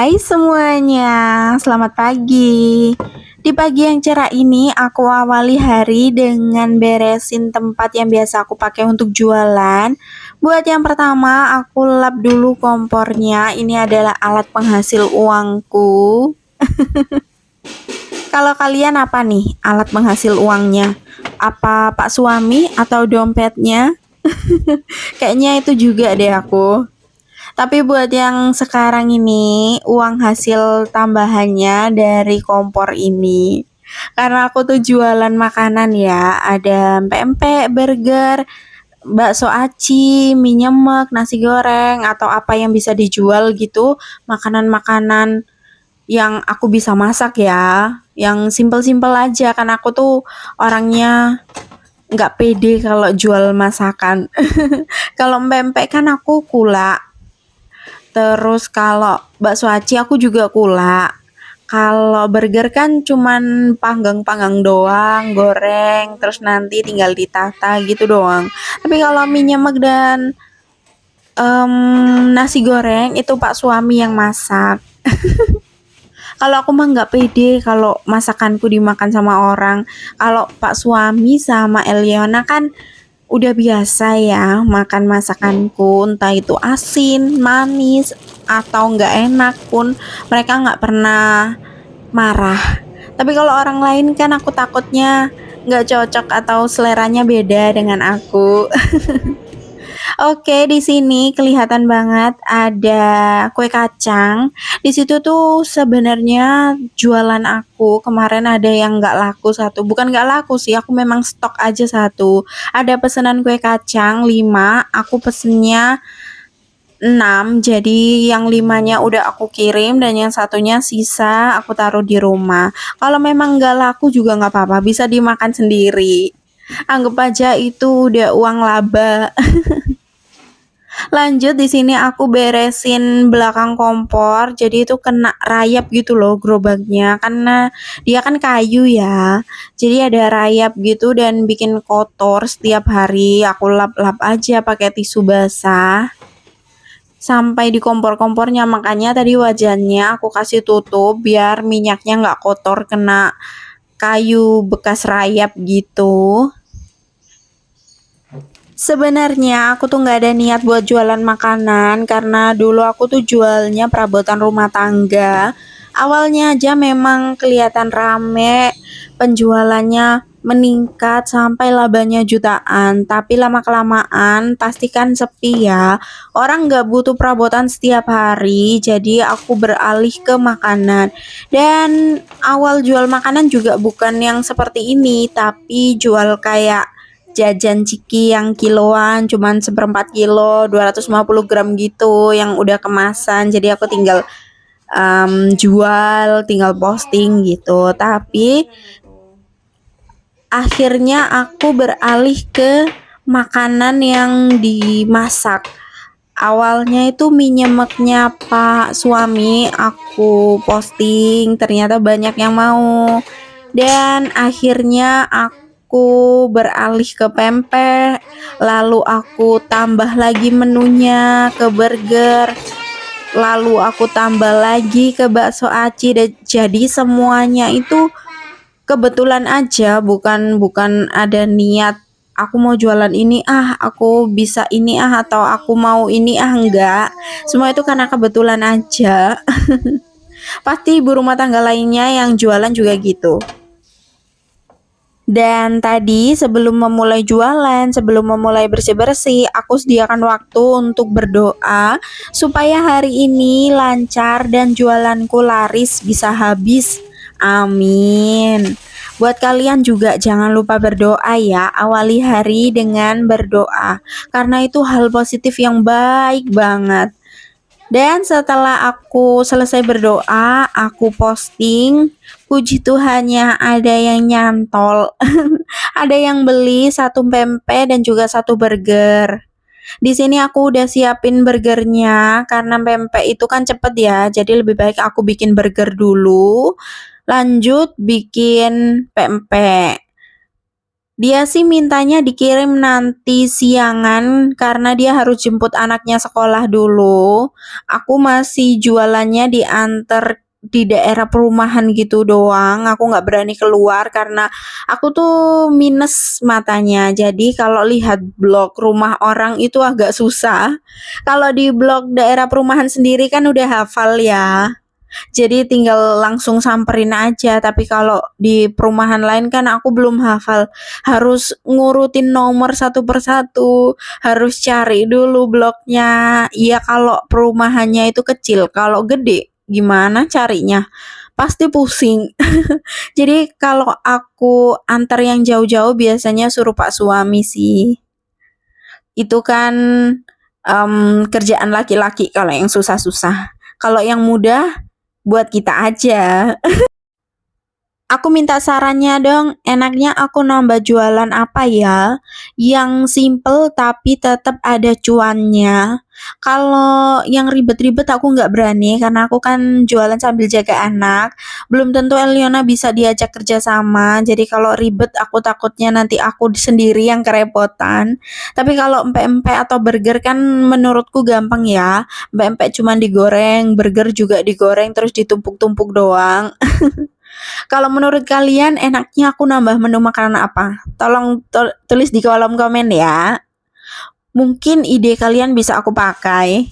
Hai semuanya, selamat pagi. Di pagi yang cerah ini, aku awali hari dengan beresin tempat yang biasa aku pakai untuk jualan. Buat yang pertama, aku lap dulu kompornya. Ini adalah alat penghasil uangku. Kalau kalian apa nih alat penghasil uangnya? Apa Pak suami atau dompetnya? Kayaknya itu juga deh aku. Tapi buat yang sekarang ini, uang hasil tambahannya dari kompor ini. Karena aku tuh jualan makanan ya, ada pempek, burger, bakso aci, mie nyemek, nasi goreng, atau apa yang bisa dijual gitu. Makanan-makanan yang aku bisa masak ya, yang simpel-simpel aja. Karena aku tuh orangnya nggak pede kalau jual masakan. Kalau pempek kan aku kula. Terus kalau bakso aci aku juga kula. Kalau burger kan cuman panggang-panggang doang, goreng, terus nanti tinggal ditata gitu doang. Tapi kalau mie nyemek dan nasi goreng itu Pak suami yang masak. Kalau aku mah nggak pede kalau masakanku dimakan sama orang. Kalau Pak suami sama Eliona kan udah biasa ya makan masakanku, entah itu asin, manis, atau nggak enak pun mereka nggak pernah marah. Tapi kalau orang lain kan aku takutnya nggak cocok atau seleranya beda dengan aku. Oke, di sini kelihatan banget ada kue kacang. Di situ tuh sebenarnya jualan aku kemarin ada yang nggak laku satu. Bukan nggak laku sih, aku memang stok aja satu. Ada pesanan kue kacang 5, aku pesennya 6. Jadi yang 5-nya udah aku kirim dan yang satunya sisa aku taruh di rumah. Kalau memang nggak laku juga nggak apa-apa, bisa dimakan sendiri. Anggap aja itu udah uang laba. Lanjut di sini aku beresin belakang kompor, jadi itu kena rayap gitu loh gerobaknya karena dia kan kayu ya. Jadi ada rayap gitu dan bikin kotor setiap hari. Aku lap-lap aja pakai tisu basah sampai di kompor-kompornya, makanya tadi wajannya aku kasih tutup biar minyaknya nggak kotor kena kayu bekas rayap gitu. Sebenarnya aku tuh nggak ada niat buat jualan makanan karena dulu aku tuh jualnya perabotan rumah tangga. Awalnya aja memang kelihatan rame, penjualannya meningkat sampai labanya jutaan. Tapi lama-kelamaan pastikan sepi ya. Orang nggak butuh perabotan setiap hari, jadi aku beralih ke makanan. Dan awal jual makanan juga bukan yang seperti ini, tapi jual kayak jajan ciki yang kiloan cuman seperempat kilo 250 gram gitu yang udah kemasan, jadi aku tinggal jual, tinggal posting gitu. Tapi akhirnya aku beralih ke makanan yang dimasak. Awalnya itu mie nyemeknya Pak suami aku posting, ternyata banyak yang mau. Dan akhirnya aku beralih ke pempek, lalu aku tambah lagi menunya ke burger, lalu aku tambah lagi ke bakso aci. Dan jadi semuanya itu kebetulan aja, bukan bukan ada niat aku mau jualan ini aku bisa ini atau aku mau ini enggak. Semua itu karena kebetulan aja. Pasti ibu rumah tangga lainnya yang jualan juga gitu. Dan tadi sebelum memulai jualan, sebelum memulai bersih-bersih, aku sediakan waktu untuk berdoa supaya hari ini lancar dan jualanku laris bisa habis. Amin. Buat kalian juga jangan lupa berdoa ya. Awali hari dengan berdoa karena itu hal positif yang baik banget. Dan setelah aku selesai berdoa, aku posting. Puji Tuhannya ada yang nyantol. Ada yang beli satu pempek dan juga satu burger. Di sini aku udah siapin burgernya karena pempek itu kan cepet ya. Jadi lebih baik aku bikin burger dulu, lanjut bikin pempek. Dia sih mintanya dikirim nanti siangan karena dia harus jemput anaknya sekolah dulu. Aku masih jualannya diantar di daerah perumahan gitu doang. Aku nggak berani keluar karena aku tuh minus matanya. Jadi kalau lihat blok rumah orang itu agak susah. Kalau di blok daerah perumahan sendiri kan udah hafal ya. Jadi tinggal langsung samperin aja, tapi kalau di perumahan lain kan aku belum hafal. Harus ngurutin nomor satu persatu, harus cari dulu bloknya. Iya kalau perumahannya itu kecil, kalau gede gimana carinya? Pasti pusing. Jadi kalau aku antar yang jauh-jauh biasanya suruh pak suami sih. Itu kan kerjaan laki-laki kalau yang susah-susah. Kalau yang mudah buat kita aja. Aku minta sarannya dong, enaknya aku nambah jualan apa ya? Yang simple tapi tetap ada cuannya. Kalau yang ribet-ribet aku nggak berani karena aku kan jualan sambil jaga anak. Belum tentu Eliona bisa diajak kerja sama. Jadi kalau ribet aku takutnya nanti aku sendiri yang kerepotan. Tapi kalau empek-empek atau burger kan menurutku gampang ya. Empek-empek cuma digoreng, burger juga digoreng terus ditumpuk-tumpuk doang. Kalau menurut kalian enaknya aku nambah menu makanan apa? Tolong tulis di kolom komen ya. Mungkin ide kalian bisa aku pakai.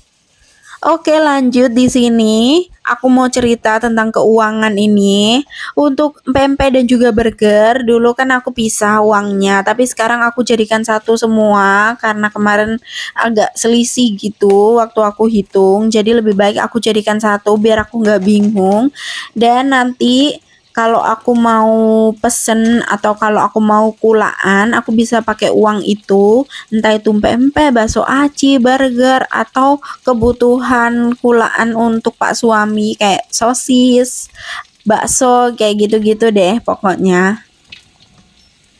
Oke, lanjut di sini. Aku mau cerita tentang keuangan ini. Untuk pempek dan juga burger, dulu kan aku pisah uangnya, tapi sekarang aku jadikan satu semua karena kemarin agak selisih gitu waktu aku hitung. Jadi lebih baik aku jadikan satu biar aku nggak bingung. Dan nanti kalau aku mau pesen atau kalau aku mau kulaan, aku bisa pakai uang itu, entah itu pempek, bakso aci, burger, atau kebutuhan kulaan untuk pak suami kayak sosis, bakso, kayak gitu-gitu deh pokoknya.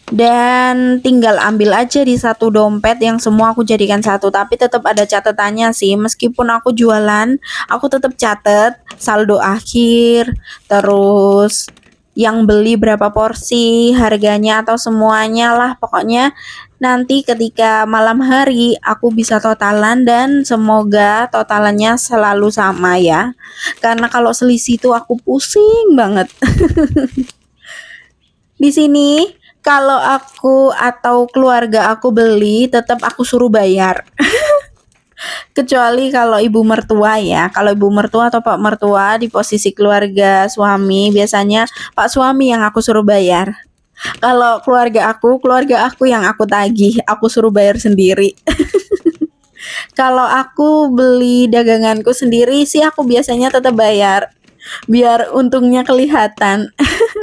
Dan tinggal ambil aja di satu dompet yang semua aku jadikan satu, tapi tetap ada catatannya sih. Meskipun aku jualan, aku tetap catat saldo akhir, terus yang beli berapa porsi, harganya atau semuanya lah. Pokoknya nanti ketika malam hari aku bisa totalan dan semoga totalannya selalu sama ya. Karena kalau selisih itu aku pusing banget. Di sini kalau aku atau keluarga aku beli tetap aku suruh bayar. Kecuali kalau ibu mertua ya. Kalau ibu mertua atau pak mertua di posisi keluarga suami biasanya pak suami yang aku suruh bayar. Kalau keluarga aku yang aku tagih, aku suruh bayar sendiri. Kalau aku beli daganganku sendiri sih aku biasanya tetap bayar. Biar untungnya kelihatan.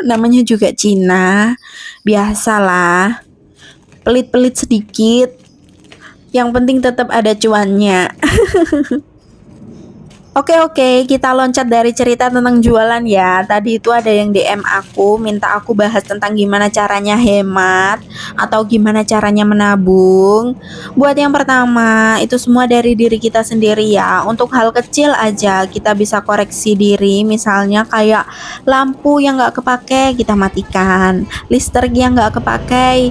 Namanya juga Cina. Biasalah. Pelit-pelit sedikit. Yang penting tetap ada cuannya. Oke, kita loncat dari cerita tentang jualan ya. Tadi itu ada yang DM aku, minta aku bahas tentang gimana caranya hemat atau gimana caranya menabung. Buat yang pertama, itu semua dari diri kita sendiri ya. Untuk hal kecil aja kita bisa koreksi diri, misalnya kayak lampu yang nggak kepake kita matikan, listrik yang nggak kepake,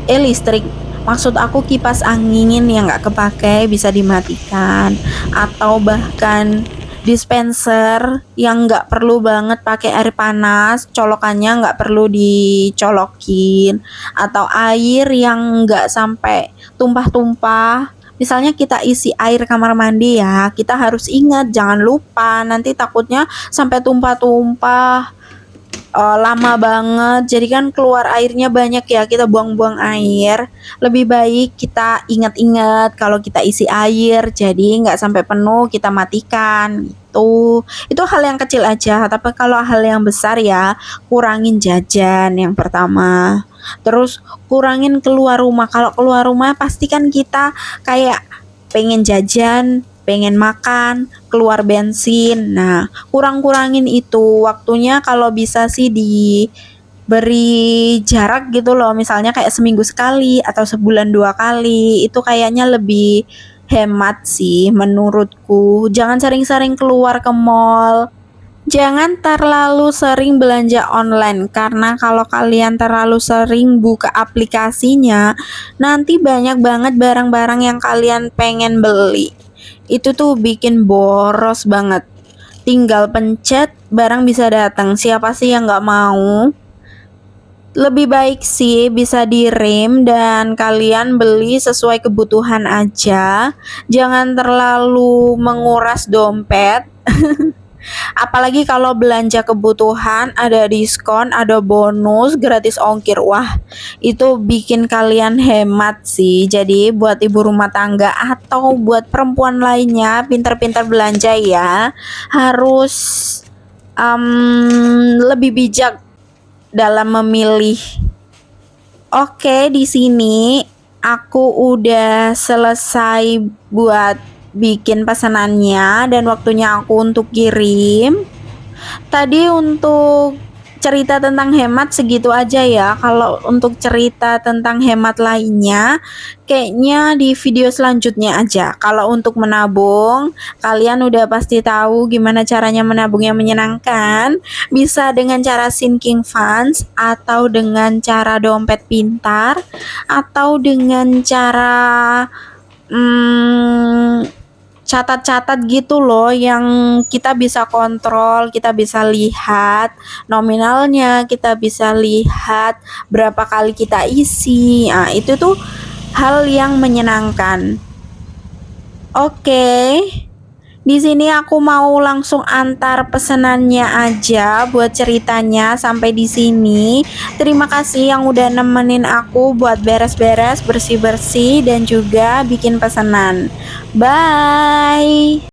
listrik maksud aku kipas angin yang nggak kepake bisa dimatikan, atau bahkan dispenser yang nggak perlu banget pakai air panas, colokannya nggak perlu dicolokin, atau air yang nggak sampai tumpah-tumpah. Misalnya kita isi air kamar mandi ya, kita harus ingat jangan lupa, nanti takutnya sampai tumpah-tumpah. Lama banget jadi kan keluar airnya banyak ya, kita buang-buang air. Lebih baik kita ingat-ingat kalau kita isi air jadi nggak sampai penuh kita matikan gitu. Itu hal yang kecil aja, tapi kalau hal yang besar ya kurangin jajan yang pertama, terus kurangin keluar rumah. Kalau keluar rumah pasti kan kita kayak pengen jajan, pengen makan, keluar bensin. Nah, kurang-kurangin itu waktunya, kalau bisa sih diberi jarak gitu loh. Misalnya kayak seminggu sekali atau sebulan 2 kali. Itu kayaknya lebih hemat sih menurutku. Jangan sering-sering keluar ke mall. Jangan terlalu sering belanja online karena kalau kalian terlalu sering buka aplikasinya, nanti banyak banget barang-barang yang kalian pengen beli. Itu tuh bikin boros banget. Tinggal pencet, barang bisa datang. Siapa sih yang nggak mau? Lebih baik sih bisa direm dan kalian beli sesuai kebutuhan aja. Jangan terlalu menguras dompet. Apalagi kalau belanja kebutuhan, ada diskon, ada bonus, gratis ongkir. Wah, itu bikin kalian hemat sih. Jadi buat ibu rumah tangga atau buat perempuan lainnya, pintar-pintar belanja ya. Harus lebih bijak dalam memilih. Oke, di sini aku udah selesai buat bikin pesanannya dan waktunya aku untuk kirim. Tadi untuk cerita tentang hemat segitu aja ya. Kalau untuk cerita tentang hemat lainnya, kayaknya di video selanjutnya aja. Kalau untuk menabung, kalian udah pasti tahu gimana caranya menabung yang menyenangkan. Bisa dengan cara sinking funds, atau dengan cara dompet pintar, atau dengan cara catat-catat gitu loh, yang kita bisa kontrol, kita bisa lihat nominalnya, kita bisa lihat berapa kali kita isi. Nah, itu tuh hal yang menyenangkan. Oke. Di sini aku mau langsung antar pesenannya aja buat ceritanya sampai di sini. Terima kasih yang udah nemenin aku buat beres-beres, bersih-bersih dan juga bikin pesanan. Bye.